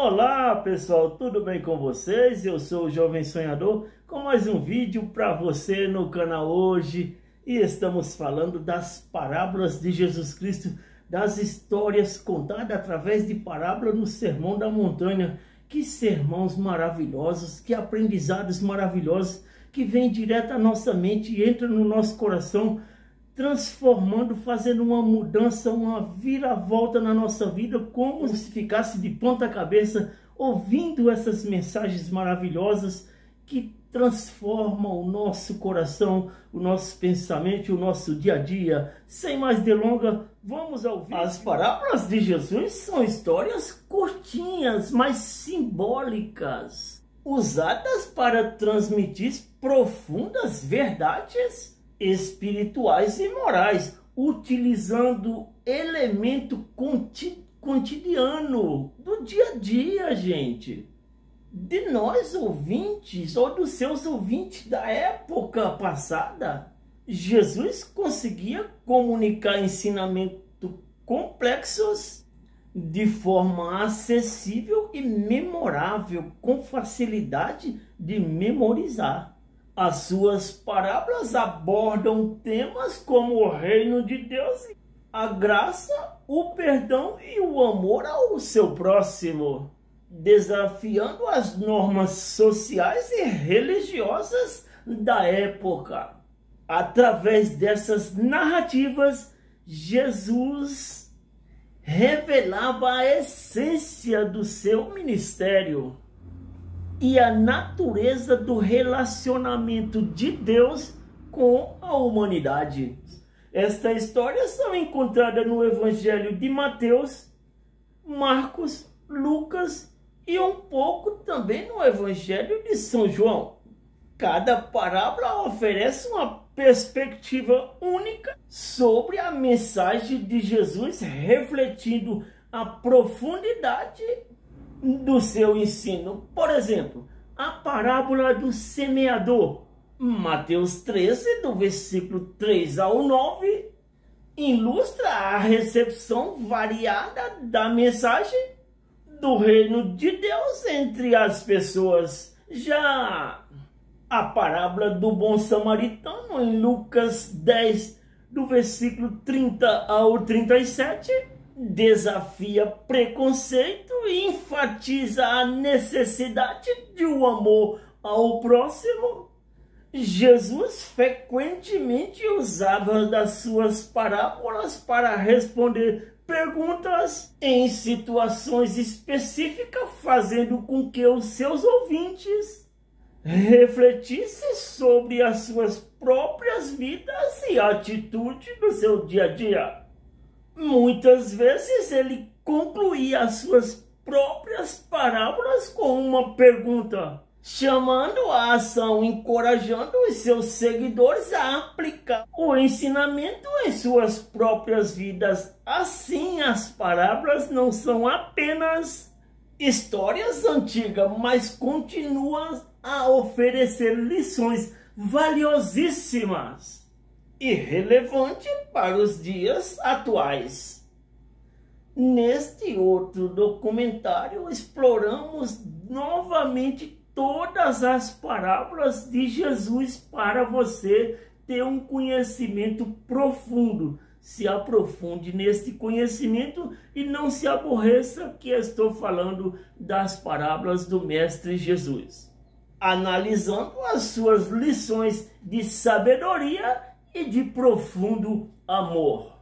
Olá pessoal, tudo bem com vocês? Eu sou o Jovem Sonhador com mais um vídeo para você no canal hoje e estamos falando das parábolas de Jesus Cristo, das histórias contadas através de parábola no Sermão da Montanha. Que sermões maravilhosos, que aprendizados maravilhosos que vêm direto à nossa mente e entram no nosso coração, transformando, fazendo uma mudança, uma viravolta na nossa vida, como se ficasse de ponta cabeça, ouvindo essas mensagens maravilhosas que transformam o nosso coração, o nosso pensamento, o nosso dia a dia. Sem mais delongas, vamos ouvir. As parábolas de Jesus são histórias curtinhas, mas simbólicas, usadas para transmitir profundas verdades espirituais e morais, utilizando elemento cotidiano do dia a dia, gente, de nós ouvintes ou dos seus ouvintes da época passada. Jesus conseguia comunicar ensinamentos complexos de forma acessível e memorável, com facilidade de memorizar. As suas parábolas abordam temas como o reino de Deus, a graça, o perdão e o amor ao seu próximo, desafiando as normas sociais e religiosas da época. Através dessas narrativas, Jesus revelava a essência do seu ministério e a natureza do relacionamento de Deus com a humanidade. Estas histórias são encontradas no Evangelho de Mateus, Marcos, Lucas e um pouco também no Evangelho de São João. Cada parábola oferece uma perspectiva única sobre a mensagem de Jesus, refletindo a profundidade do seu ensino. Por exemplo, a parábola do semeador, Mateus 13, do versículo 3 ao 9, ilustra a recepção variada da mensagem do reino de Deus entre as pessoas. Já a parábola do bom samaritano, em Lucas 10, do versículo 30 ao 37, desafia preconceito e enfatiza a necessidade de um amor ao próximo. Jesus frequentemente usava das suas parábolas para responder perguntas em situações específicas, fazendo com que os seus ouvintes refletissem sobre as suas próprias vidas e atitudes no seu dia a dia. Muitas vezes ele concluía as suas próprias parábolas com uma pergunta, chamando a ação, encorajando os seus seguidores a aplicar o ensinamento em suas próprias vidas. Assim, as parábolas não são apenas histórias antigas, mas continuam a oferecer lições valiosíssimas e relevante para os dias atuais. Neste outro documentário, exploramos novamente todas as parábolas de Jesus para você ter um conhecimento profundo. Se aprofunde neste conhecimento e não se aborreça que estou falando das parábolas do Mestre Jesus, analisando as suas lições de sabedoria e de profundo amor.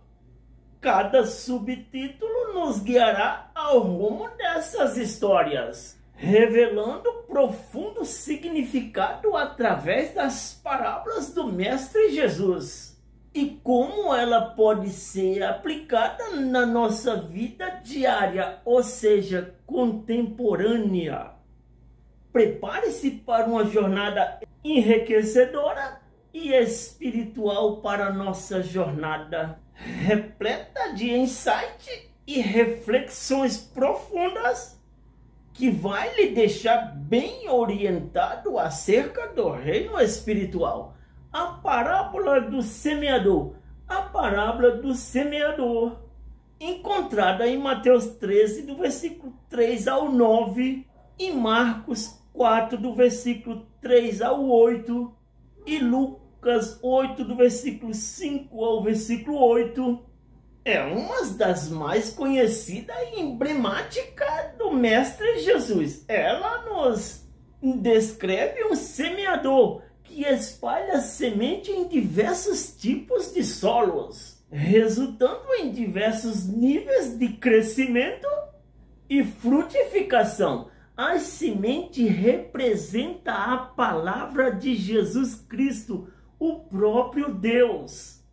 Cada subtítulo nos guiará ao rumo dessas histórias, revelando profundo significado através das parábolas do Mestre Jesus e como ela pode ser aplicada na nossa vida diária, ou seja, contemporânea. Prepare-se para uma jornada enriquecedora e espiritual para a nossa jornada, repleta de insight e reflexões profundas, que vai lhe deixar bem orientado acerca do reino espiritual. A parábola do semeador. A parábola do semeador encontrada em Mateus 13, do versículo 3 ao 9, e Marcos 4, do versículo 3 ao 8, e Lucas 8, do versículo 5 ao versículo 8. É uma das mais conhecidas e emblemáticas do Mestre Jesus. Ela nos descreve um semeador que espalha semente em diversos tipos de solos, resultando em diversos níveis de crescimento e frutificação. A semente representa a palavra de Jesus Cristo, o próprio Deus,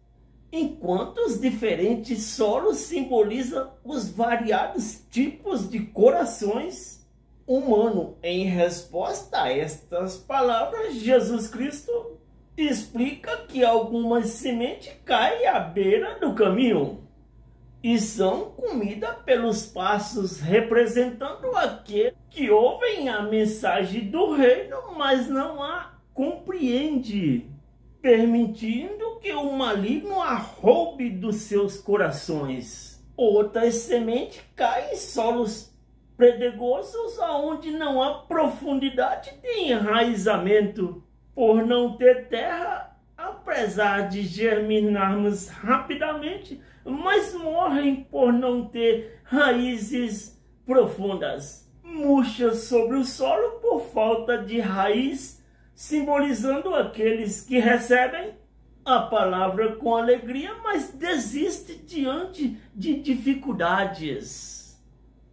enquanto os diferentes solos simbolizam os variados tipos de corações humanos. Em resposta a estas palavras, Jesus Cristo explica que algumas sementes caem à beira do caminho e são comidas pelos pássaros, representando aqueles que ouvem a mensagem do reino, mas não a compreendem, permitindo que o maligno a roube dos seus corações. Outras sementes caem em solos pedregosos, onde não há profundidade de enraizamento, por não ter terra, apesar de germinarmos rapidamente, mas morrem por não ter raízes profundas. Murchas sobre o solo por falta de raiz, simbolizando aqueles que recebem a palavra com alegria, mas desistem diante de dificuldades.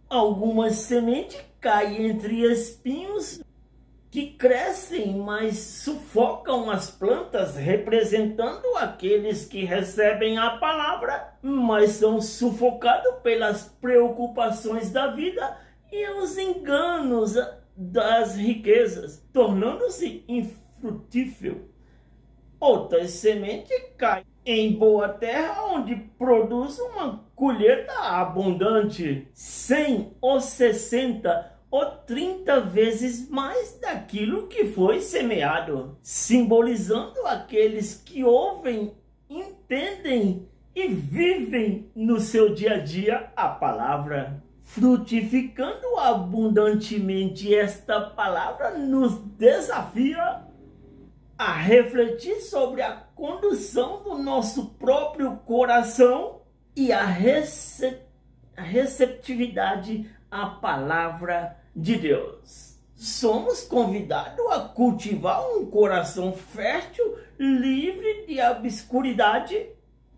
Algumas sementes caem entre espinhos que crescem, mas sufocam as plantas, representando aqueles que recebem a palavra, mas são sufocados pelas preocupações da vida e os enganos das riquezas, tornando-se infrutífero. Outras sementes caem em boa terra, onde produz uma colheita abundante, 100 ou 60 ou 30 vezes mais daquilo que foi semeado, simbolizando aqueles que ouvem, entendem e vivem no seu dia a dia a palavra. Frutificando abundantemente, esta palavra nos desafia a refletir sobre a condução do nosso próprio coração e a receptividade à palavra de Deus. Somos convidados a cultivar um coração fértil, livre de obscuridade,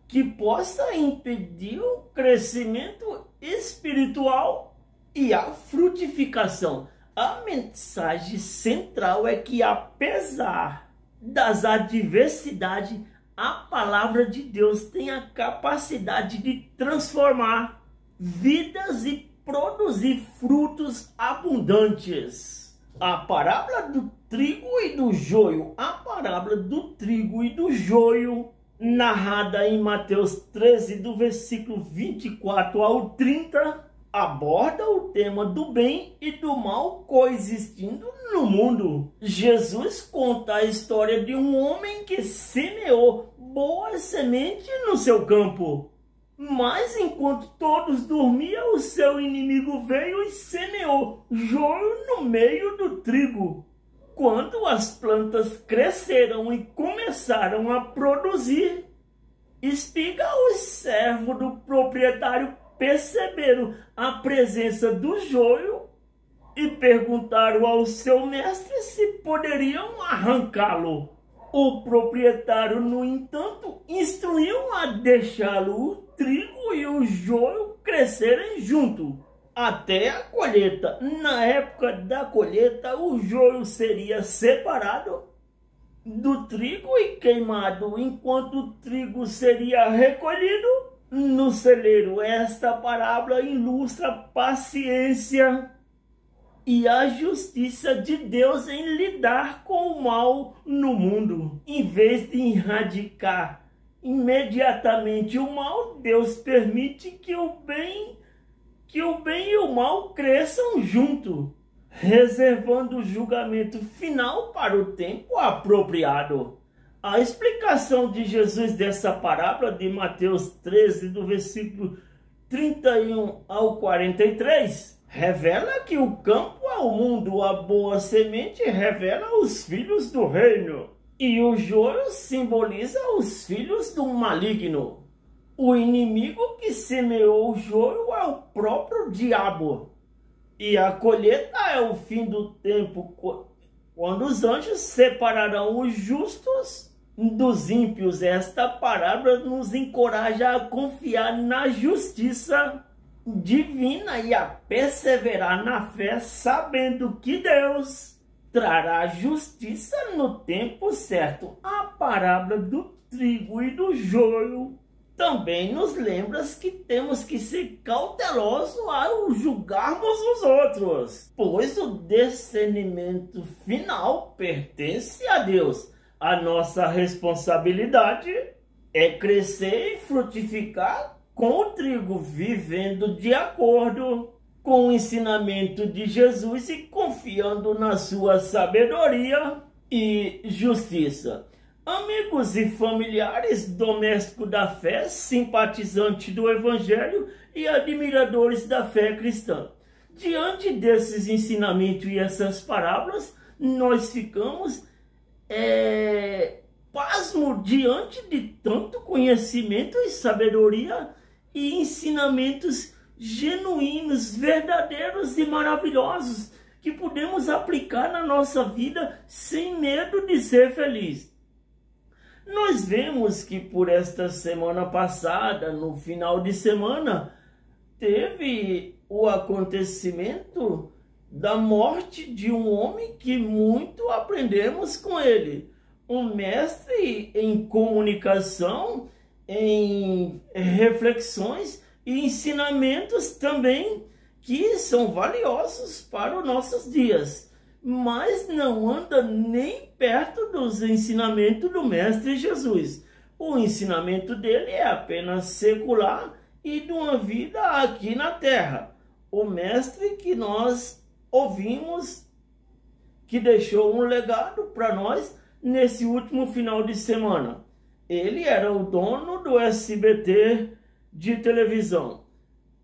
que possa impedir o crescimento espiritual e a frutificação. A mensagem central é que, apesar das adversidades, a palavra de Deus tem a capacidade de transformar vidas e produzir frutos abundantes. A parábola do trigo e do joio. A parábola do trigo e do joio, narrada em Mateus 13, do versículo 24 ao 30, aborda o tema do bem e do mal coexistindo no mundo. Jesus conta a história de um homem que semeou boas sementes no seu campo. Mas enquanto todos dormiam, o seu inimigo veio e semeou joio no meio do trigo. Quando as plantas cresceram e começaram a produzir espiga, os servos do proprietário perceberam a presença do joio e perguntaram ao seu mestre se poderiam arrancá-lo. O proprietário, no entanto, instruiu a deixá-lo o trigo e o joio crescerem junto até a colheita. Na época da colheita, o joio seria separado do trigo e queimado, enquanto o trigo seria recolhido no celeiro. Esta parábola ilustra a paciência e a justiça de Deus em lidar com o mal no mundo. Em vez de erradicar imediatamente o mal, Deus permite que o bem e o mal cresçam junto, reservando o julgamento final para o tempo apropriado. A explicação de Jesus dessa parábola de Mateus 13, do versículo 31 ao 43, revela que o campo é o mundo, a boa semente revela os filhos do reino, e o joio simboliza os filhos do maligno. O inimigo que semeou o joio é o próprio diabo, e a colheita é o fim do tempo, quando os anjos separarão os justos dos ímpios. Esta parábola nos encoraja a confiar na justiça divina e a perseverar na fé, sabendo que Deus trará justiça no tempo certo. A parábola do trigo e do joio também nos lembra que temos que ser cautelosos ao julgarmos os outros, pois o discernimento final pertence a Deus. A nossa responsabilidade é crescer e frutificar com o trigo, vivendo de acordo com o ensinamento de Jesus e confiando na sua sabedoria e justiça. Amigos e familiares, domésticos da fé, simpatizantes do Evangelho e admiradores da fé cristã, diante desses ensinamentos e essas parábolas, nós ficamos pasmo diante de tanto conhecimento e sabedoria e ensinamentos genuínos, verdadeiros e maravilhosos que podemos aplicar na nossa vida sem medo de ser feliz. Nós vemos que por esta semana passada, no final de semana, teve o acontecimento da morte de um homem que muito aprendemos com ele. Um mestre em comunicação, em reflexões e ensinamentos também que são valiosos para os nossos dias, mas não anda nem perto dos ensinamentos do Mestre Jesus. O ensinamento dele é apenas secular e de uma vida aqui na terra. O Mestre que nós ouvimos, que deixou um legado para nós nesse último final de semana. Ele era o dono do SBT de televisão.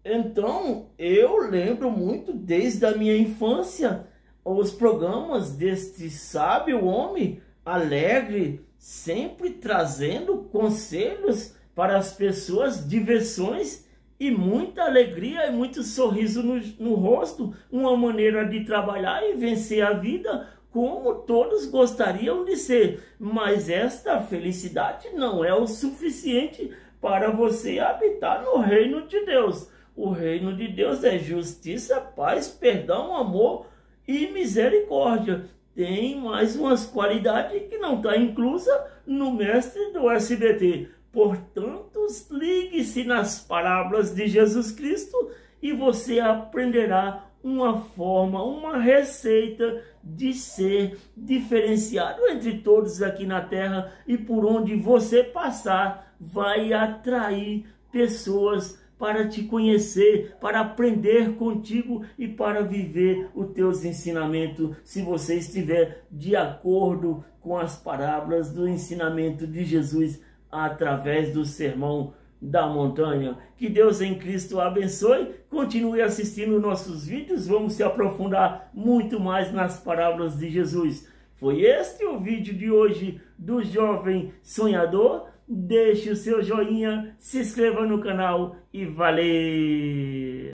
Então, eu lembro muito desde a minha infância os programas deste sábio homem alegre, sempre trazendo conselhos para as pessoas, diversões e muita alegria e muito sorriso no rosto, uma maneira de trabalhar e vencer a vida como todos gostariam de ser. Mas esta felicidade não é o suficiente para você habitar no reino de Deus. O reino de Deus é justiça, paz, perdão, amor e misericórdia. Tem mais umas qualidades que não está inclusa no mestre do SBT. Portanto, ligue-se nas parábolas de Jesus Cristo e você aprenderá uma forma, uma receita de ser diferenciado entre todos aqui na terra, e por onde você passar vai atrair pessoas para te conhecer, para aprender contigo e para viver os teus ensinamentos, se você estiver de acordo com as parábolas do ensinamento de Jesus através do Sermão da Montanha. Que Deus em Cristo abençoe. Continue assistindo nossos vídeos. Vamos se aprofundar muito mais nas parábolas de Jesus. Foi este o vídeo de hoje do Jovem Sonhador. Deixe o seu joinha, se inscreva no canal e valeu!